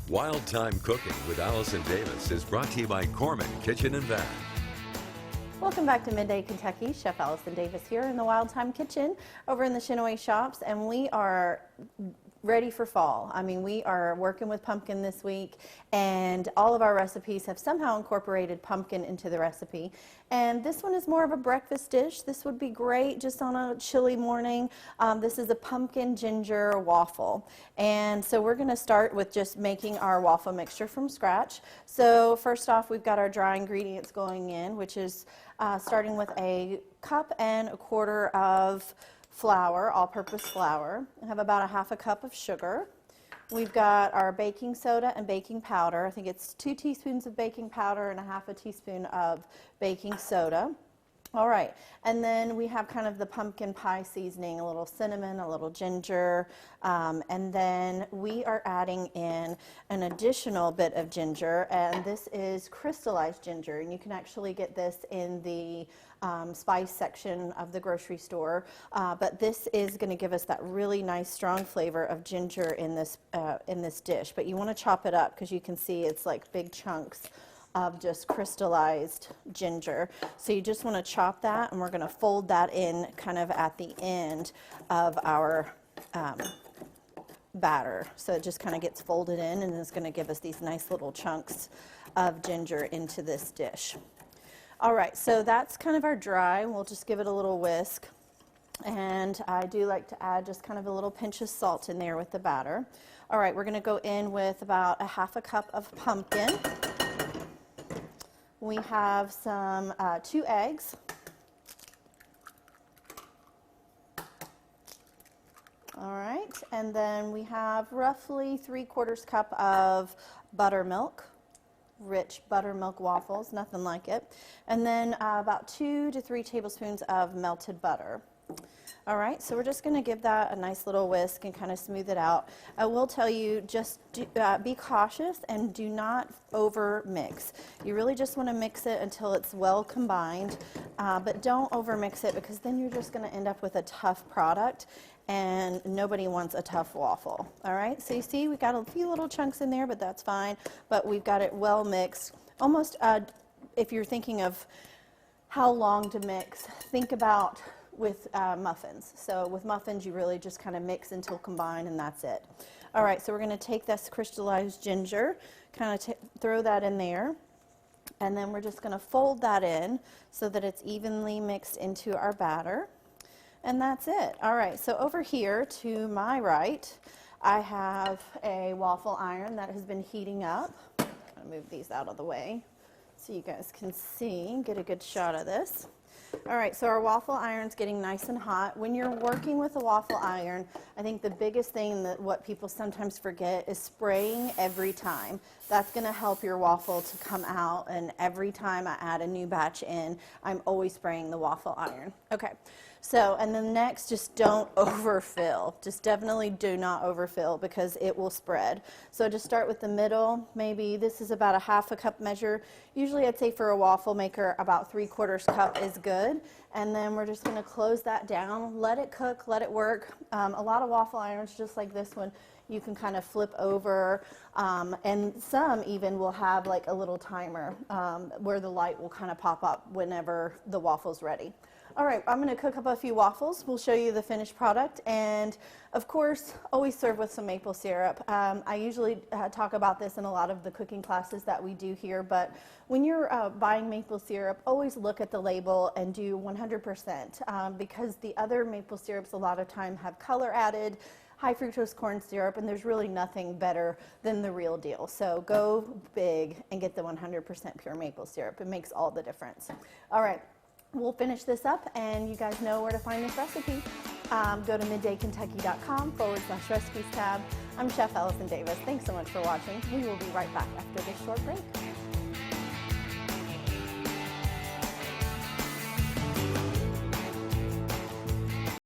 Wild Time Cooking with Allison Davis is brought to you by Corman Kitchen and Bath. Welcome back to Midday Kentucky. Chef Allison Davis here in the Wild Time Kitchen over in the Chinaway Shops, and we are ready for fall. I mean, we are working with pumpkin this week, and all of our recipes have somehow incorporated pumpkin into the recipe. And this one is more of a breakfast dish. This would be great just on a chilly morning. This is a pumpkin ginger waffle. And so we're going to start with just making our waffle mixture from scratch. So first off, we've got our dry ingredients going in, which is starting with a 1.25 cups of flour, all-purpose flour. I have about 1/2 cup of sugar. We've got our baking soda and baking powder. I think it's 2 teaspoons of baking powder and 1/2 teaspoon of baking soda. All right, and then we have kind of the pumpkin pie seasoning, a little cinnamon, a little ginger, and then we are adding in an additional bit of ginger, and this is crystallized ginger, and you can actually get this in the spice section of the grocery store, but this is going to give us that really nice strong flavor of ginger in this dish. But you want to chop it up because you can see it's like big chunks of just crystallized ginger. So you just want to chop that, and we're going to fold that in kind of at the end of our batter. So it just kind of gets folded in, and it's going to give us these nice little chunks of ginger into this dish. All right, so that's kind of our dry. We'll just give it a little whisk. And I do like to add just kind of a little pinch of salt in there with the batter. All right, we're going to go in with about 1/2 cup of pumpkin. We have some 2 eggs. All right, and then we have roughly 3/4 cup of buttermilk, rich buttermilk waffles, nothing like it. And then about 2 to 3 tablespoons of melted butter. All right, so we're just going to give that a nice little whisk and kind of smooth it out. I will tell you, just be cautious and do not over mix. You really just want to mix it until it's well combined, but don't over mix it because then you're just going to end up with a tough product, and nobody wants a tough waffle. All right, so you see we got a few little chunks in there, but that's fine. But we've got it well mixed. Almost, if you're thinking of how long to mix, think about with muffins. So with muffins, you really just kind of mix until combined, and that's it. All right, so we're going to take this crystallized ginger, kind of throw that in there, and then we're just going to fold that in so that it's evenly mixed into our batter, and that's it. All right, so over here to my right, I have a waffle iron that has been heating up. I'm going to move these out of the way so you guys can see, get a good shot of this. All right, so our waffle iron's getting nice and hot. When you're working with a waffle iron, I think the biggest thing that what people sometimes forget is spraying every time. That's going to help your waffle to come out, and every time I add a new batch in, I'm always spraying the waffle iron. Okay, so, and then next, just don't overfill. Just definitely do not overfill because it will spread. So just start with the middle. Maybe this is about 1/2 cup measure. Usually I'd say for a waffle maker, about 3/4 cup is good. And then we're just going to close that down, let it cook, let it work. A lot of waffle irons, just like this one, you can kind of flip over, and some even will have like a little timer where the light will kind of pop up whenever the waffle's ready. All right, I'm going to cook up a few waffles. We'll show you the finished product, and of course, always serve with some maple syrup. I usually talk about this in a lot of the cooking classes that we do here, but when you're buying maple syrup, always look at the label and do 100%, because the other maple syrups a lot of time have color added, high fructose corn syrup, and there's really nothing better than the real deal. So go big and get the 100% pure maple syrup. It makes all the difference. All right. We'll finish this up, and you guys know where to find this recipe. Go to middaykentucky.com/recipes tab. I'm Chef Allison Davis. Thanks so much for watching. We will be right back after this short break.